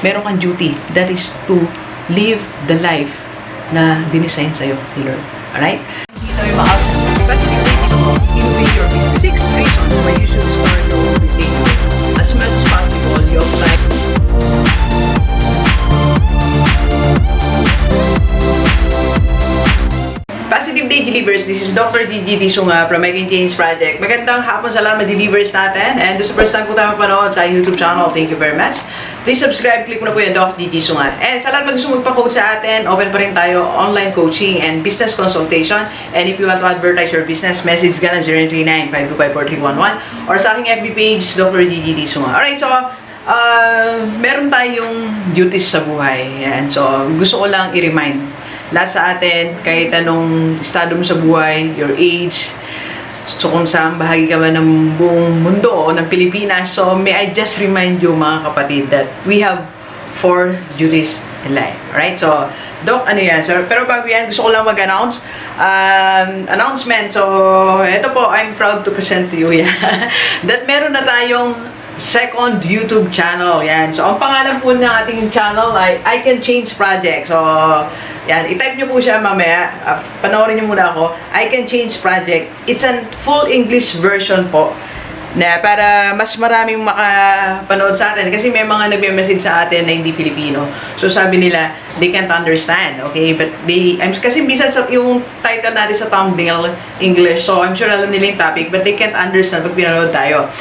meron kang duty. That is to live the life na dinesign sa'yo ni Lord. Alright? Hindi tayo ma-absent. But innovate your business. 6 reasons why you should start your own business. As much as possible, you apply. Positive Day Delivers, this is Dr. Gigi Disunga from Making Change Project. Magandang hapon sa lahat delivers natin. And sa first time po tayo mapanood sa YouTube channel, thank you very much. Please subscribe, click mo na po yung Dr. Gigi Disunga. And sa lahat mag-gusto magpa-coach sa atin, open pa rin tayo online coaching and business consultation. And if you want to advertise your business, message ka na 0939-525-4311 or sa aking FB page, Dr. Gigi Disunga. Alright, so meron tayong duties sa buhay. Yan. So gusto ko lang i-remind lahat sa atin, kahit anong estado mo sa buhay, your age, so kung saan bahagi ka ba ng buong mundo o ng Pilipinas, so may I just remind you mga kapatid that we have 4 duties in life. Alright? So, Doc, ano yan? So, pero bago yan, gusto ko lang mag-announce. Announcement. So, ito po, I'm proud to present to you that meron na tayong second YouTube channel. Yan. So, ang pangalan po ng ating channel ay I Can Change Project. So, yan. I-type nyo po siya mamaya. Panoorin nyo muna ako. I Can Change Project. It's a full English version po na para mas maraming makapanood sa atin. Kasi may mga nagme-message sa atin na hindi Filipino. So, sabi nila, they can't understand. Okay? But kasi minsan yung title natin sa thumbnail, English. So, I'm sure alam nila yung topic. But they can't understand pag pinanood tayo.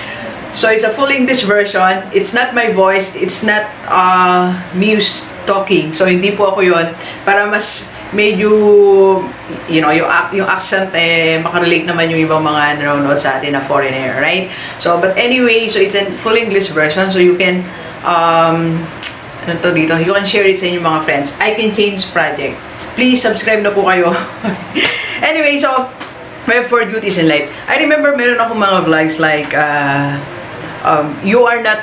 So, it's a full English version. It's not my voice. It's not me talking. So, hindi po ako yon. Para mas medyo, you know, yung accent, makarelate naman yung ibang mga nanonood sa atin na foreigner, right? So, but anyway, so it's a full English version. So, you can, ano to dito? You can share it sa inyong mga friends. I Can Change Project. Please, subscribe na po kayo. Anyway, so, may 4 duties in life. I remember meron akong mga vlogs like, you are not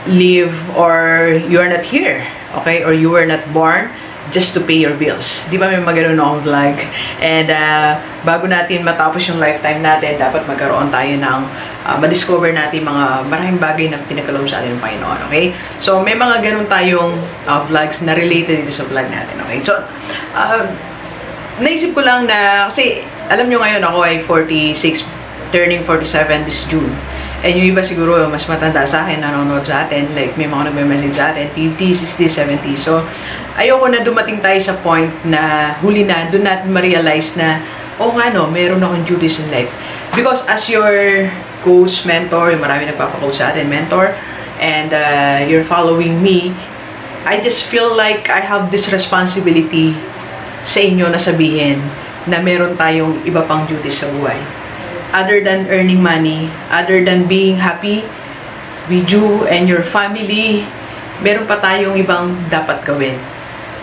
live or you are not here, okay, or you were not born just to pay your bills. Di ba may magano'n akong vlog? And bago natin matapos yung lifetime natin, dapat magkaroon tayo ng ma-discover natin mga maraming bagay na pinagkaloob sa atin ng Panginoon, okay? So may mga ganun tayong vlogs na related dito sa vlog natin, okay? So naisip ko lang na, kasi alam nyo ngayon ako ay 46, turning 47 this June. And yung iba siguro mas matanda sa akin, nanonood sa atin, like may mga nagme-message sa atin, 50, 60, 70. So, ayoko na dumating tayo sa point na huli na, doon natin ma-realize na, oh nga no, meron akong duties in life. Because as your coach, mentor, yung marami nagpapacoach sa atin, mentor, and you're following me, I just feel like I have this responsibility sa inyo na sabihin na meron tayong iba pang duties sa buhay. Other than earning money, other than being happy with you and your family, meron pa tayong ibang dapat gawin.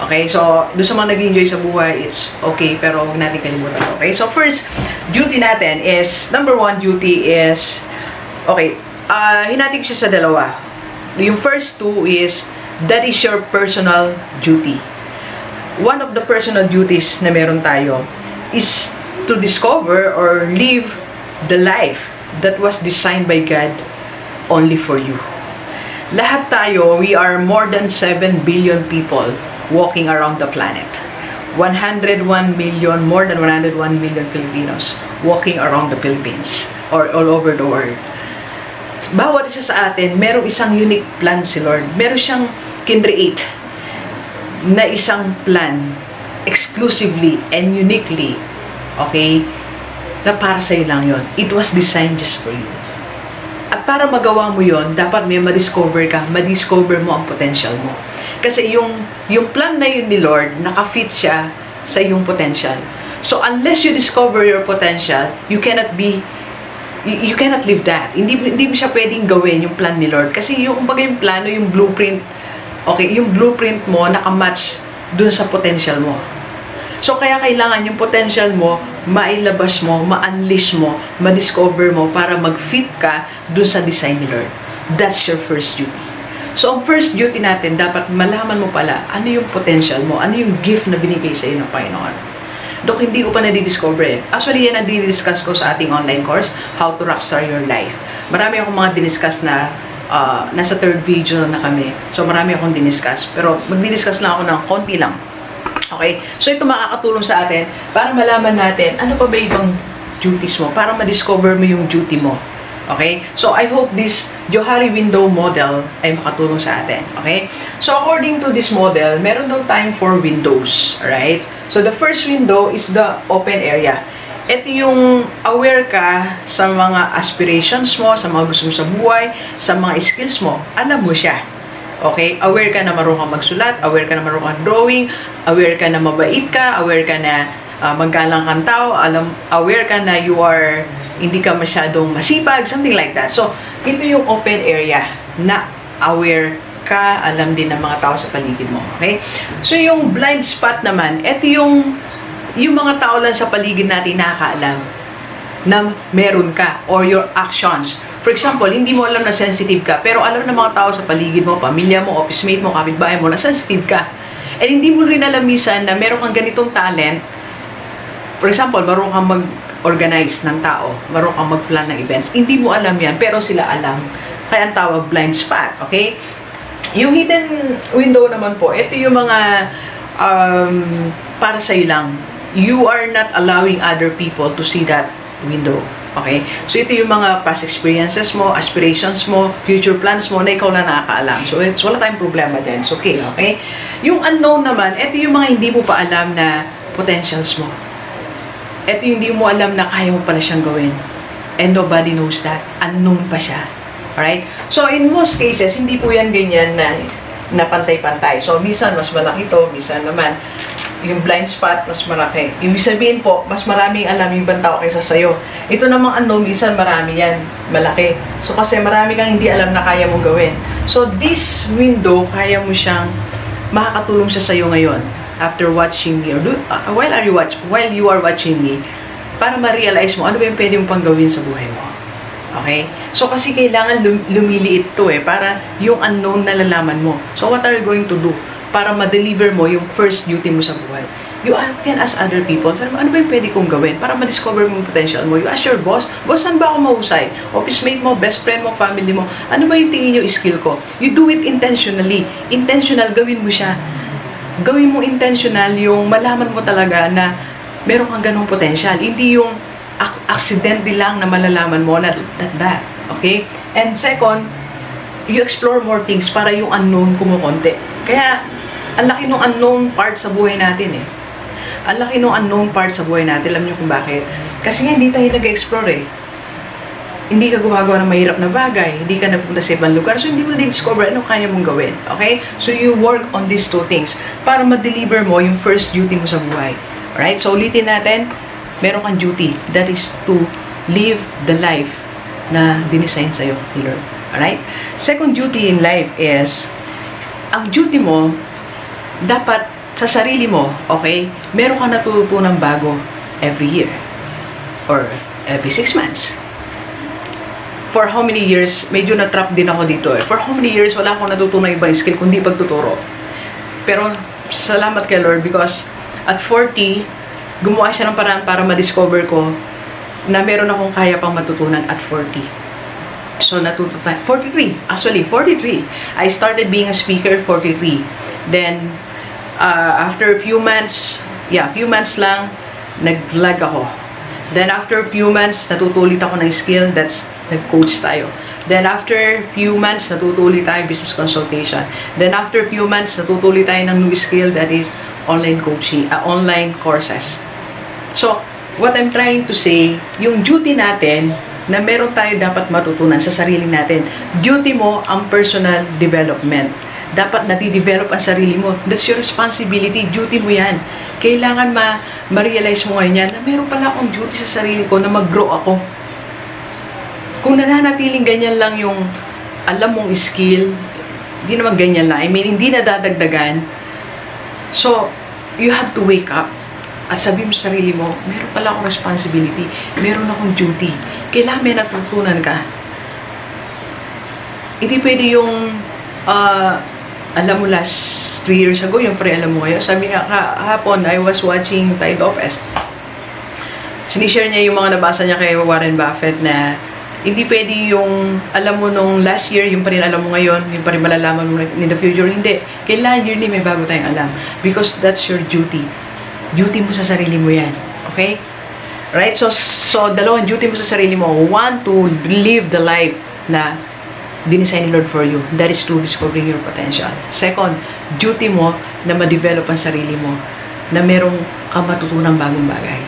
Okay? So, doon sa mga nag-enjoy sa buhay, it's okay, pero huwag natin kalimutan. Okay? So, first duty natin is, number 1 duty is, okay, hinati ko siya sa dalawa. Yung first 2 is, that is your personal duty. One of the personal duties na meron tayo is to discover or live the life that was designed by God only for you. Lahat tayo, we are more than 7 billion people walking around the planet. 101 million, more than 101 million Filipinos walking around the Philippines or all over the world. Bawat isa sa atin, merong isang unique plan si Lord. Meron siyang kinreate na isang plan exclusively and uniquely, okay, na para sa'yo lang yon. It was designed just for you. At para magawa mo yon, dapat may ma-discover ka, ma-discover mo ang potential mo. Kasi yung plan na yun ni Lord, nakafit siya sa iyong potential. So, unless you discover your potential, you cannot live that. Hindi mo siya pwedeng gawin yung plan ni Lord. Kasi yung plano, yung blueprint, okay, yung blueprint mo nakamatch dun sa potential mo. So, kaya kailangan yung potential mo, mailabas mo, ma-unleash mo, ma-discover mo para mag-fit ka dun sa design ni Lord. That's your first duty. So, ang first duty natin, dapat malaman mo pala ano yung potential mo, ano yung gift na binigay sa iyo ng Panginoon. Dok, hindi ko pa na-discover eh. Actually, yan ang dinidiscuss ko sa ating online course, How to Rockstar Your Life. Marami akong mga diniscuss na nasa third video na kami. So, marami akong diniscuss. Pero, magdi-discuss lang ako ng konti lang. Okay? So, ito makakatulong sa atin para malaman natin ano pa ba ibang duties mo, para ma-discover mo yung duty mo. Okay? So, I hope this Johari window model ay makatulong sa atin. Okay? So, according to this model, meron daw time for windows. Alright? So, the first window is the open area. Ito yung aware ka sa mga aspirations mo, sa mga gusto mo sa buhay, sa mga skills mo. Alam mo siya. Okay? Aware ka na marunong kang magsulat, aware ka na marunong kang drawing, aware ka na mabait ka, aware ka na magalang kang tao, aware ka na hindi ka masyadong masipag, something like that. So, ito yung open area na aware ka, alam din ng mga tao sa paligid mo. Okay? So, yung blind spot naman, ito yung mga tao lang sa paligid natin nakakaalam na meron ka or your actions. For example, hindi mo alam na sensitive ka, pero alam ng mga tao sa paligid mo, pamilya mo, office mate mo, kapitbahay mo, na sensitive ka. And hindi mo rin alam minsan na meron kang ganitong talent. For example, marunong kang mag-organize ng tao, marunong kang mag-plan ng events. Hindi mo alam yan, pero sila alam. Kaya ang tawag blind spot, okay? Yung hidden window naman po, ito yung mga para sa'yo lang. You are not allowing other people to see that window. Okay? So, ito yung mga past experiences mo, aspirations mo, future plans mo na ikaw lang nakakaalam. So, wala tayong problema din. It's okay. Okay? Yung unknown naman, ito yung mga hindi mo pa alam na potentials mo. Ito yung hindi mo alam na kaya mo pala siyang gawin. And nobody knows that. Unknown pa siya. Alright? So, in most cases, hindi po yan ganyan na pantay-pantay. So, minsan mas malaki to, minsan naman yung blind spot, mas malaki. Ibig sabihin po, mas maraming alam yung ibang tao kaysa sa'yo. Ito namang minsan marami yan, malaki. So, kasi marami kang hindi alam na kaya mong gawin. So, this window, kaya mo siyang, makakatulong siya sa'yo ngayon. After watching me, or while you are watching me, para ma-realize mo, ano ba yung pwede mo pang gawin sa buhay mo. Okay? So, kasi kailangan lumiliit to para yung unknown na lalaman mo. So, what are you going to do? Para ma-deliver mo yung first duty mo sa buhay. You can ask other people, ano ba yung pwede kong gawin para ma-discover mo yung potential mo? You ask your boss, saan ba ako mahusay? Office mate mo, best friend mo, family mo, ano ba yung tingin yung skill ko? You do it intentionally. Intentional, gawin mo siya. Gawin mo intentional yung malaman mo talaga na meron kang ganong potential. Hindi yung accidentally lang na malalaman mo na that. Okay? And second, you explore more things para yung unknown kumukonti. Kaya, ang laki nung unknown part sa buhay natin Ang laki nung unknown part sa buhay natin. Alam niyo kung bakit? Kasi hindi tayo nag-explore Hindi ka gumagawa ng mahirap na bagay. Hindi ka napunta sa ibang lugar. So, hindi mo na-discover ano kaya mong gawin. Okay? So, you work on these two things para ma-deliver mo yung first duty mo sa buhay. Alright? So, ulitin natin. Meron kang duty. That is to live the life na dinesign sa'yo ni Lord. Alright? Second duty in life is ang duty mo, dapat sa sarili mo, okay, meron ka natutunan bago every year or every 6 months. For how many years, medyo na-trap din ako dito For how many years, wala akong natutunan ibang skill kundi pagtuturo. Pero, salamat kay Lord because at 40, gumawa siya ng paraan para ma-discover ko na meron akong kaya pang matutunan at 40. So, 43. Actually, 43. I started being a speaker 43. Then, after a few months lang, nag-vlog ako. Then, after a few months, natutulit ako ng skill, that's nag-coach tayo. Then, after a few months, natutulit tayo business consultation. Then, after a few months, natutulit tayo ng new skill, that is online coaching, online courses. So, what I'm trying to say, yung duty natin, na meron tayo dapat matutunan sa sarili natin. Duty mo ang personal development. Dapat nadidevelop ang sarili mo. That's your responsibility. Duty mo yan. Kailangan ma-realize mo ngayon yan na meron pala akong duty sa sarili ko na mag-grow ako. Kung nananatiling ganyan lang yung alam mong skill, hindi naman ganyan lang. I mean, hindi nadadagdagan. So, you have to wake up. At sabi mo sa sarili mo, meron pala akong responsibility. Meron akong duty. Kailangan may natutunan ka. Hindi pwede yung, alam mo last 3 years ago, yung alam mo ngayon. Sabi nga kahapon, I was watching Tide Lopez. Sinishare niya yung mga nabasa niya kay Warren Buffett na Hindi pwede yung alam mo nung last year, yung pa rin alam mo ngayon, yung pa rin malalaman mo in the future. Hindi. Kailangan yearly may bago tayong alam. Because that's your duty. Duty mo sa sarili mo yan. Okay? Right? So dalawang duty mo sa sarili mo. One, to live the life na dinesign ni Lord for you. That is to discovering your potential. Second, duty mo na ma-develop ang sarili mo na merong kang matutunang bagong bagay.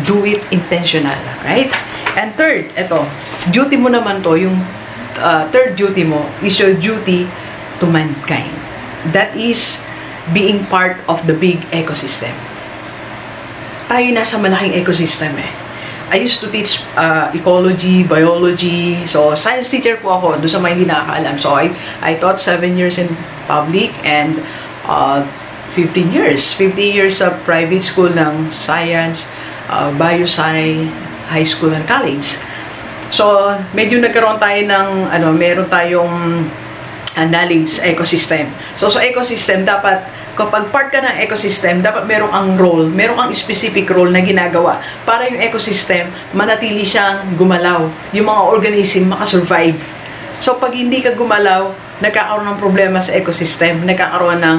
Do it intentional. Right? And third, eto, duty mo naman to, yung third duty mo is your duty to mankind. That is being part of the big ecosystem. Tayo nasa malaking ecosystem eh. I used to teach ecology, biology. So, science teacher po ako doon sa mga hindi nakakaalam. So, I taught 7 years in public and 15 years. 15 years sa private school ng science, biosci, high school and college. So, medyo nagkaroon tayo ng, meron tayong knowledge ecosystem. So, sa ecosystem, dapat, kapag part ka ng ecosystem, dapat merong ang role, merong ang specific role na ginagawa para yung ecosystem, manatili siyang gumalaw. Yung mga organism makasurvive. So, pag hindi ka gumalaw, nagkakaroon ng problema sa ecosystem, nagkakaroon ng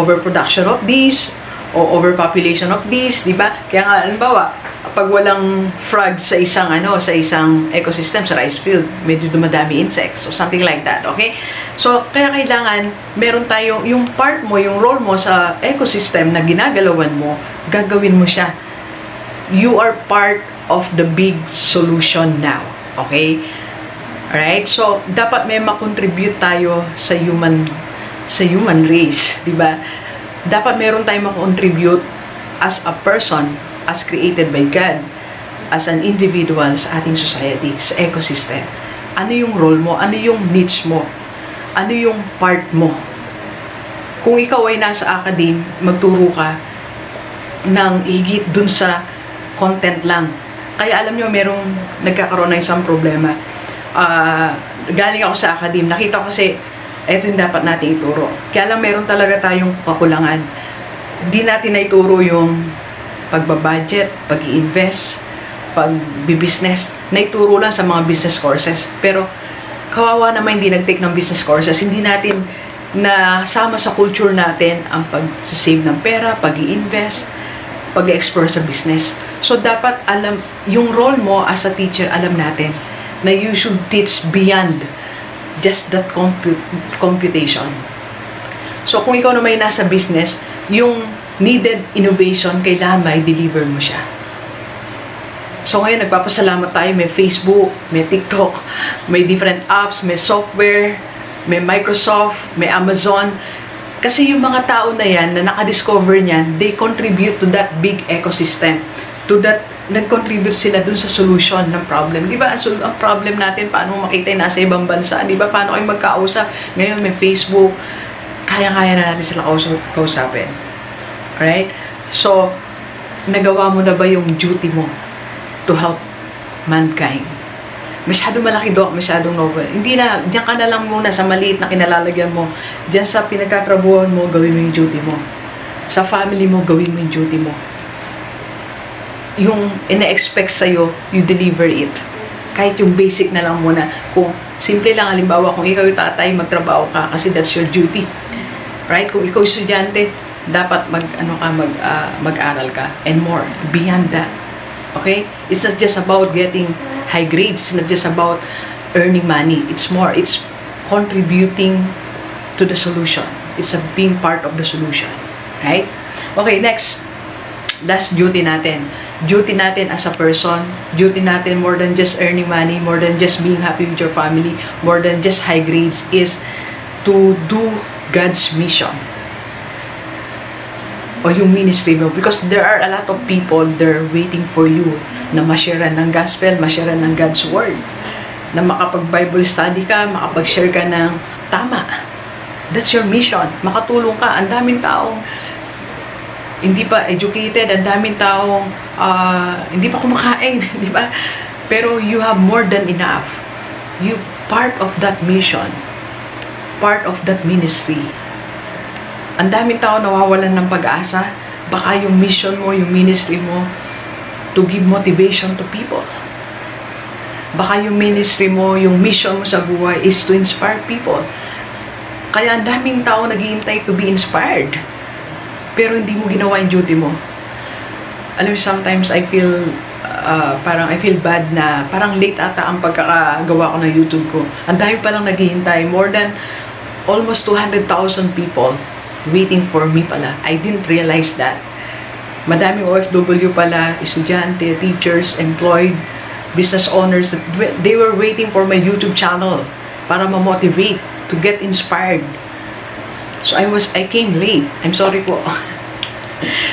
overproduction of this, o overpopulation of this, di ba? Kaya nga, halimbawa, pag walang frogs sa isang ecosystem, sa rice field, medyo dumadami insects, or something like that, okay? So, kaya kailangan, meron tayo, yung part mo, yung role mo sa ecosystem na ginagalawan mo, gagawin mo siya. You are part of the big solution now, okay? Alright? So, dapat may makontribute tayo sa human race, di ba? Dapat meron tayong makontribute as a person, as created by God, as an individual sa ating society, sa ecosystem. Ano yung role mo? Ano yung niche mo? Ano yung part mo? Kung ikaw ay nasa academe, magturo ka ng higit dun sa content lang. Kaya alam nyo, merong nagkakaroon ng isang problema. Galing ako sa academe, nakita ko kasi ito yung dapat natin ituro. Kaya lang meron talaga tayong kakulangan. Hindi natin na ituro yung pagbabudget, pag-i-invest, pag-business. Naituro lang sa mga business courses. Pero kawawa naman hindi nag-take ng business courses. Hindi natin nasama sa culture natin ang pag-save ng pera, pag-i-invest, pag-explore sa business. So dapat alam, yung role mo as a teacher, alam natin na you should teach beyond just that computation. So kung ikaw naman nasa business, yung needed innovation, kailangan may deliver mo siya. So ngayon, nagpapasalamat tayo, may Facebook, may TikTok, may different apps, may software, may Microsoft, may Amazon. Kasi yung mga tao na yan, na nakadiscover niyan, they contribute to that big ecosystem. To that, nag-contribute sila dun sa solution ng problem. Di ba, ang problem natin, paano makita yung nasa ibang bansa? Di ba, paano kayo magkausap? Ngayon, may Facebook, kaya-kaya na natin sila kausapin. Alright? So, nagawa mo na ba yung duty mo to help mankind? Masyadong malaki do, masyadong noble. Hindi na, diyan ka na lang muna sa maliit na kinalalagyan mo. Diyan sa pinagkatrabuhan mo, gawin mo yung duty mo. Sa family mo, gawin mo yung duty mo. Yung ina-expect sa'yo, you deliver it. Kahit yung basic na lang muna. Kung simple lang, halimbawa, kung ikaw yung tatay, magtrabaho ka kasi that's your duty. Right? Kung ikaw estudyante, dapat mag-aral ka and more beyond that. Okay? It's not just about getting high grades. It's not just about earning money. It's more, it's contributing to the solution. It's being part of the solution. Right? Okay, next. That's duty natin. Duty natin as a person. Duty natin more than just earning money, more than just being happy with your family, more than just high grades, is to do God's mission. O yung ministry mo. Because there are a lot of people there waiting for you na ma-sharean ng gospel, ma-sharean ng God's word. Na makapag-Bible study ka, makapag-share ka ng tama. That's your mission. Makatulong ka. Ang daming taong hindi pa educated, ang daming taong hindi pa kumakain, di ba? Pero you have more than enough. You part of that mission. Part of that ministry. Ang daming tao nawawalan ng pag-asa. Baka yung mission mo, yung ministry mo, to give motivation to people. Baka yung ministry mo, yung mission mo sa buhay is to inspire people. Kaya ang daming tao naghihintay to be inspired. Pero hindi mo ginawa yung duty mo. Alam mo, sometimes I feel parang I feel bad na parang late ata ang pagkakagawa ko ng YouTube ko. Ang dami palang naghihintay. More than almost 200,000 people waiting for me pala. I didn't realize that. Madaming OFW pala, estudyante, teachers, employed, business owners, that they were waiting for my YouTube channel para ma-motivate, to get inspired. So I came late. I'm sorry po.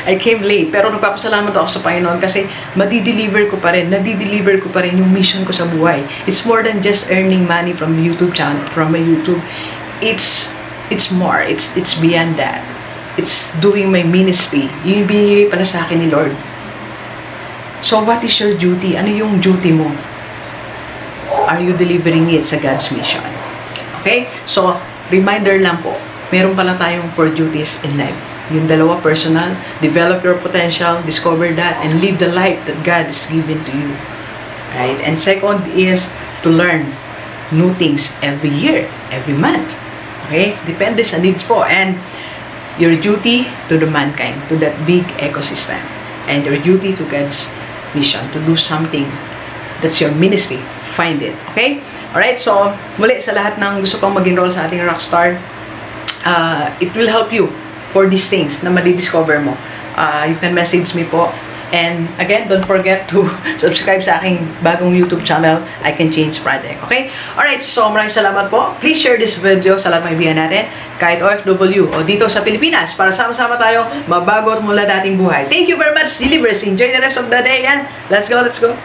I came late. Pero nagpapasalamat ako sa Panginoon kasi nadi-deliver ko pa rin yung mission ko sa buhay. It's more than just earning money from the YouTube channel, from my YouTube. It's more. It's beyond that. It's doing my ministry. Yung binigay pala sa akin ni Lord. So what is your duty? Ano yung duty mo? Are you delivering it sa God's mission? Okay? So, reminder lang po. Meron pala tayong 4 duties in life. Yung dalawa, personal, develop your potential, discover that, and live the life that God has given to you. Right? And second is to learn new things every year, every month. Okay? Depende sa needs po. And your duty to the mankind, to that big ecosystem. And your duty to God's mission, to do something. That's your ministry. Find it. Okay? Alright, so muli sa lahat ng gusto pang mag-enroll sa ating Rockstar, it will help you for these things na madidiscover mo. You can message me po. And again, don't forget to subscribe sa aking bagong YouTube channel, I Can Change Project. Okay? Alright, so maraming salamat po. Please share this video sa lahat ng kaibigan natin, kahit OFW o dito sa Pilipinas, para sama-sama tayo mabago at mula dating buhay. Thank you very much, Delivers. Enjoy the rest of the day and let's go, let's go.